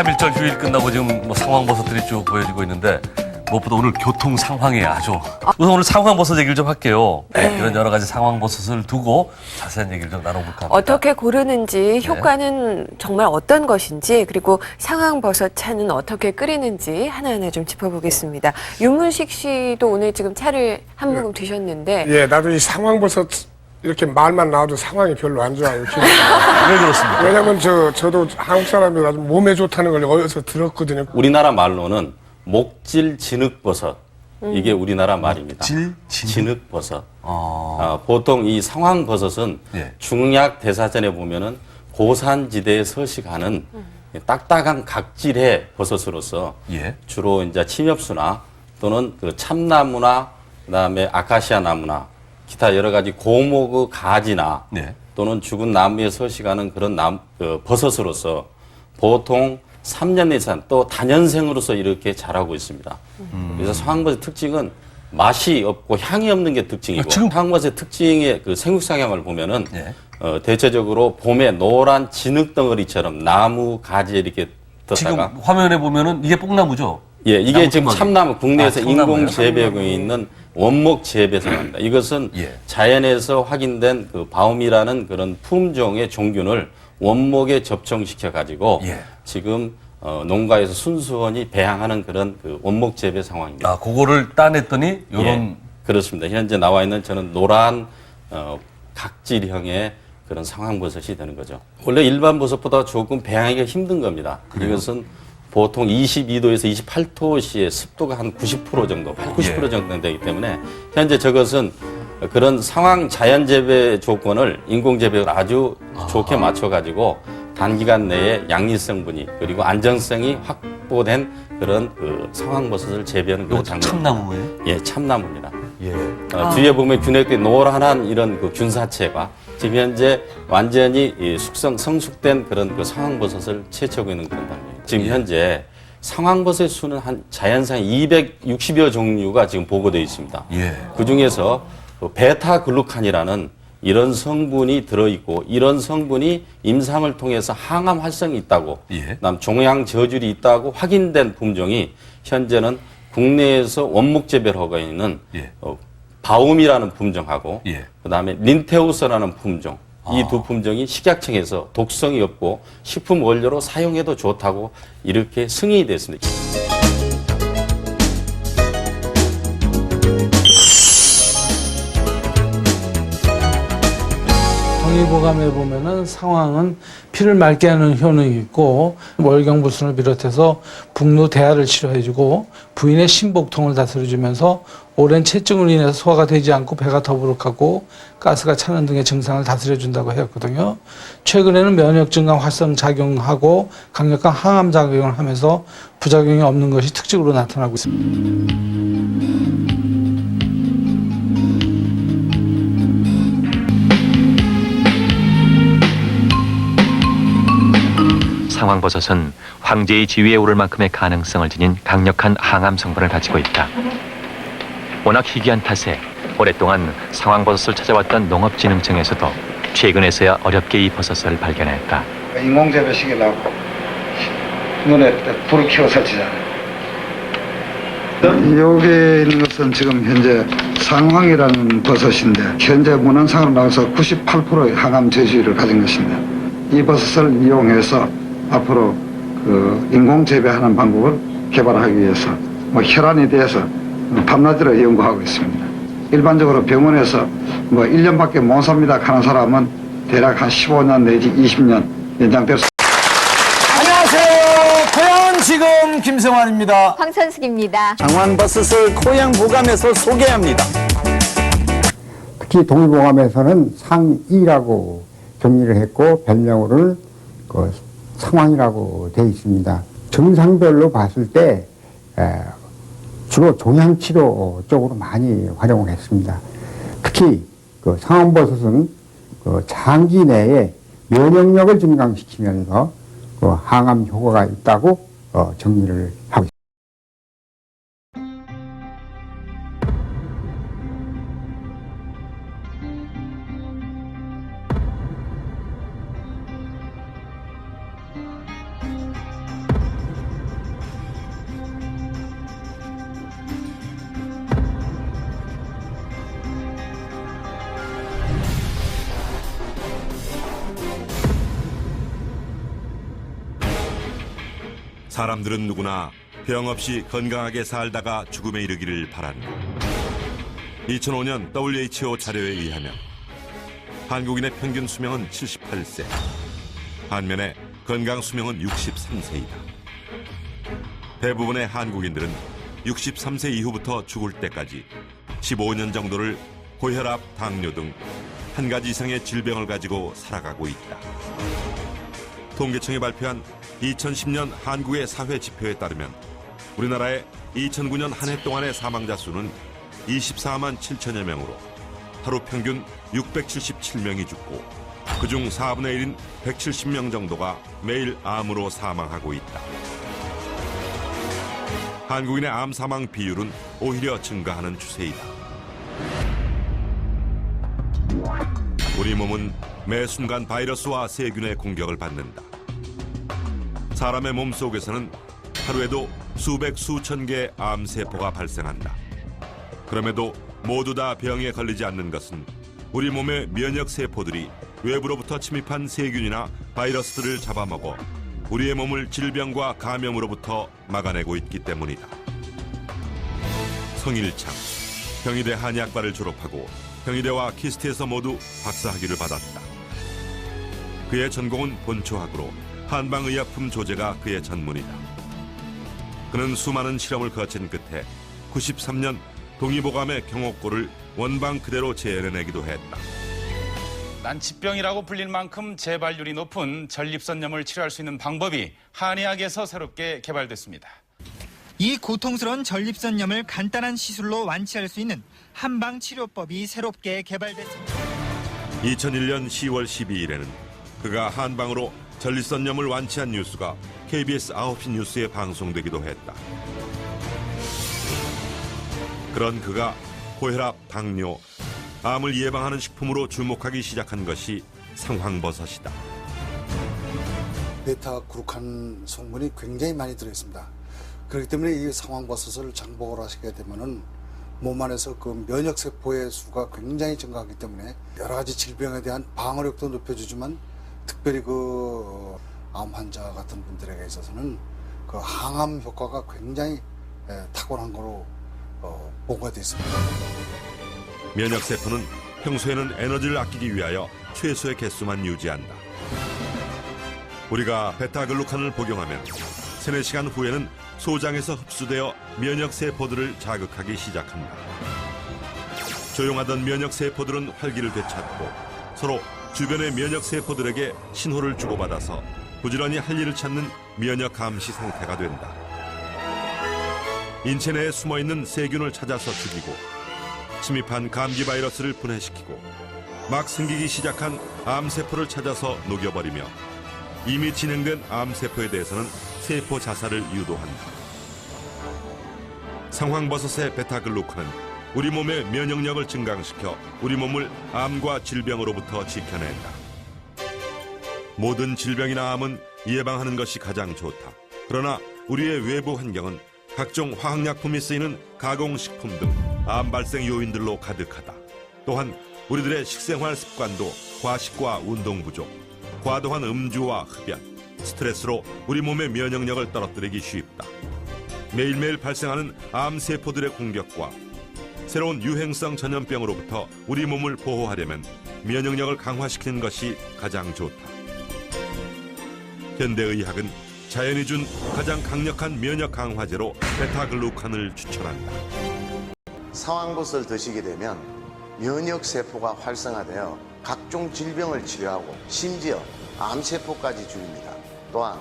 3.1절 휴일 끝나고 지금 뭐 상황버섯들이 쭉 보여지고 있는데 무엇보다 오늘 교통 상황이 아주 우선 오늘 상황버섯 얘기를 좀 할게요. 네. 이런 여러 가지 상황버섯을 두고 자세한 얘기를 좀 나눠볼까 합니다. 어떻게 고르는지, 효과는 정말 어떤 것인지, 그리고 상황버섯 차는 어떻게 끓이는지 하나하나 좀 짚어보겠습니다. 윤문식 씨도 오늘 지금 차를 한 모금 드셨는데 예, 나도 이 상황버섯 이렇게 말만 나와도 상황이 별로 안 좋아요. 왜 그렇습니까? 왜냐면 저도 한국 사람이라 몸에 좋다는 걸 어디서 들었거든요. 우리나라 말로는 목질 진흙버섯 이게 우리나라 말입니다. 진흙버섯. 보통 이 상황버섯은 예. 중약 대사전에 보면은 고산지대에 서식하는 딱딱한 각질의 버섯으로서 예. 주로 이제 침엽수나 또는 그 참나무나 그다음에 아카시아 나무나 기타 여러 가지 고목의 가지나 네. 또는 죽은 나무에 서식하는 그런 버섯으로서 보통 3년 이상 또 다년생으로서 이렇게 자라고 있습니다. 그래서 상황버섯의 특징은 맛이 없고 향이 없는 게 특징이고 상황버섯의 특징의 그 생육상향을 보면은 예. 대체적으로 봄에 노란 진흙 덩어리처럼 나무 가지에 이렇게 지금 떴다가 화면에 보면은 이게 뽕나무죠? 예, 이게 나무 지금 뚜껑이. 참나무 국내에서 참나무예요? 인공 재배하고 있는 원목 재배사입니다. 이것은 예. 자연에서 확인된 그 바움이라는 그런 품종의 종균을 원목에 접종시켜 가지고 예. 지금 농가에서 순수원이 배양하는 그런 그 원목 재배 상황입니다. 그거를 따냈더니 요런 예, 그렇습니다. 현재 나와 있는 저는 노란 각질형의 그런 상황버섯이 되는 거죠. 원래 일반 버섯보다 조금 배양하기가 힘든 겁니다. 이것은 보통 22도에서 28도씨의 습도가 한 90% 정도, 90% 정도 되기 때문에 현재 저것은 그런 상황 자연 재배 조건을 인공 재배를 아주 좋게 맞춰가지고 단기간 내에 양리성분이 그리고 안정성이 확보된 그런 그 상황버섯을 재배하는 그런 요것도 장면. 참나무예요? 예, 참나무입니다. 예. 뒤에 보면 균핵된 노란한 이런 그 균사체가 지금 현재 완전히 이 성숙된 그런 그 상황버섯을 채취하고 있는 그런 단계입니다. 지금 현재 상황버섯의 수는 한 자연상 260여 종류가 지금 보고되어 있습니다. 예. 그 중에서 베타글루칸이라는 이런 성분이 들어있고 이런 성분이 임상을 통해서 항암 활성이 있다고 예. 그다음 종양 저줄이 있다고 확인된 품종이 현재는 국내에서 원목 재배를 하고 있는 예. 바움이라는 품종하고 예. 그다음에 린테우스라는 품종 이 두 품종이 식약청에서 독성이 없고 식품 원료로 사용해도 좋다고 이렇게 승인이 됐습니다. 동의보감에 보면은 상황은 피를 맑게 하는 효능이 있고 월경부순을 비롯해서 북루 대하를 치료해주고 부인의 신복통을 다스려주면서 오랜 체증으로 인해서 소화가 되지 않고 배가 더부룩하고 가스가 차는 등의 증상을 다스려준다고 했거든요. 최근에는 면역 증강 활성 작용하고 강력한 항암 작용을 하면서 부작용이 없는 것이 특징으로 나타나고 있습니다. 상황버섯은 황제의 지위에 오를 만큼의 가능성을 지닌 강력한 항암 성분을 가지고 있다. 워낙 희귀한 탓에 오랫동안 상황버섯을 찾아왔던 농업진흥청에서도 최근에서야 어렵게 이 버섯을 발견했다. 인공재배 시키려고 눈에 불을 켜워 설치잖아요. 여기 있는 것은 지금 현재 상황이라는 버섯인데 현재 문헌상으로 나와서 98%의 항암 저지율을 가진 것입니다. 이 버섯을 이용해서 앞으로 그 인공 재배하는 방법을 개발하기 위해서 혈안에 대해서 밤낮으로 연구하고 있습니다. 일반적으로 병원에서 1년밖에 못 삽니다 하는 사람은 대략 한 15년 내지 20년 연장될 수. 안녕하세요. 고양지검 김성환입니다. 황선숙입니다. 상황버섯을 고양보감에서 소개합니다. 특히 동의보감에서는 상이라고 정리를 했고 별명으로는 그 상황이라고 되어 있습니다. 증상별로 봤을 때 주로 종양치료 쪽으로 많이 활용을 했습니다. 특히 그 상황버섯은 그 장기 내에 면역력을 증강시키면서 그 항암 효과가 있다고 정리를 하고 있습니다. 사람들은 누구나 병 없이 건강하게 살다가 죽음에 이르기를 바란다. 2005년 WHO 자료에 의하면 한국인의 평균 수명은 78세, 반면에 건강 수명은 63세이다. 대부분의 한국인들은 63세 이후부터 죽을 때까지 15년 정도를 고혈압, 당뇨 등 한 가지 이상의 질병을 가지고 살아가고 있다. 통계청이 발표한 2010년 한국의 사회 지표에 따르면 우리나라의 2009년 한 해 동안의 사망자 수는 24만 7천여 명으로 하루 평균 677명이 죽고 그중 4분의 1인 170명 정도가 매일 암으로 사망하고 있다. 한국인의 암 사망 비율은 오히려 증가하는 추세이다. 우리 몸은 매 순간 바이러스와 세균의 공격을 받는다. 사람의 몸 속에서는 하루에도 수백 수천 개의 암세포가 발생한다. 그럼에도 모두 다 병에 걸리지 않는 것은 우리 몸의 면역세포들이 외부로부터 침입한 세균이나 바이러스들을 잡아먹어 우리의 몸을 질병과 감염으로부터 막아내고 있기 때문이다. 성일창, 경희대 한의학과를 졸업하고 경희대와 키스트에서 모두 박사학위를 받았다. 그의 전공은 본초학으로 한방의약품 조제가 그의 전문이다. 그는 수많은 실험을 거친 끝에 93년 동의보감의 경옥고를 원방 그대로 재현해내기도 했다. 난치병이라고 불릴 만큼 재발률이 높은 전립선염을 치료할 수 있는 방법이 한의학에서 새롭게 개발됐습니다. 이 고통스러운 전립선염을 간단한 시술로 완치할 수 있는 한방 치료법이 새롭게 개발됐습니다. 2001년 10월 12일에는 그가 한방으로 전립선염을 완치한 뉴스가 KBS 9시 뉴스에 방송되기도 했다. 그런 그가 고혈압, 당뇨, 암을 예방하는 식품으로 주목하기 시작한 것이 상황버섯이다. 베타그루칸 성분이 굉장히 많이 들어있습니다. 그렇기 때문에 이 상황버섯을 장복을 하시게 되면은 몸 안에서 그 면역세포의 수가 굉장히 증가하기 때문에 여러 가지 질병에 대한 방어력도 높여주지만 특별히 그 암 환자 같은 분들에게 있어서는 그 항암 효과가 굉장히 탁월한 거로 보고가 되어 있습니다. 면역세포는 평소에는 에너지를 아끼기 위하여 최소의 개수만 유지한다. 우리가 베타글루칸을 복용하면 3-4시간 후에는 소장에서 흡수되어 면역세포들을 자극하기 시작한다. 조용하던 면역세포들은 활기를 되찾고 서로 주변의 면역세포들에게 신호를 주고받아서 부지런히 할 일을 찾는 면역감시 상태가 된다. 인체 내에 숨어있는 세균을 찾아서 죽이고 침입한 감기 바이러스를 분해시키고 막 생기기 시작한 암세포를 찾아서 녹여버리며 이미 진행된 암세포에 대해서는 세포 자살을 유도한다. 상황버섯의 베타글루칸은 우리 몸의 면역력을 증강시켜 우리 몸을 암과 질병으로부터 지켜낸다. 모든 질병이나 암은 예방하는 것이 가장 좋다. 그러나 우리의 외부 환경은 각종 화학약품이 쓰이는 가공식품 등 암 발생 요인들로 가득하다. 또한 우리들의 식생활 습관도 과식과 운동 부족, 과도한 음주와 흡연, 스트레스로 우리 몸의 면역력을 떨어뜨리기 쉽다. 매일매일 발생하는 암세포들의 공격과 새로운 유행성 전염병으로부터 우리 몸을 보호하려면 면역력을 강화시키는 것이 가장 좋다. 현대의학은 자연이 준 가장 강력한 면역 강화제로 베타글루칸을 추천한다. 상황버섯을 드시게 되면 면역세포가 활성화되어 각종 질병을 치료하고 심지어 암세포까지 죽입니다. 또한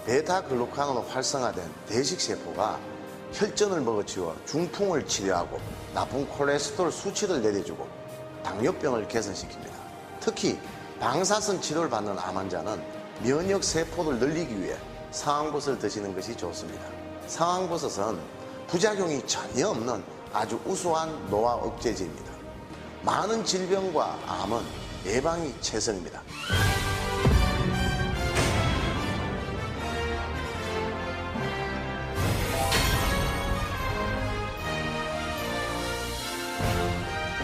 베타글루칸으로 활성화된 대식세포가 혈전을 먹어치워 중풍을 치료하고 나쁜 콜레스테롤 수치를 내려주고 당뇨병을 개선시킵니다. 특히 방사선 치료를 받는 암 환자는 면역세포를 늘리기 위해 상황버섯을 드시는 것이 좋습니다. 상황버섯은 부작용이 전혀 없는 아주 우수한 노화 억제제입니다. 많은 질병과 암은 예방이 최선입니다.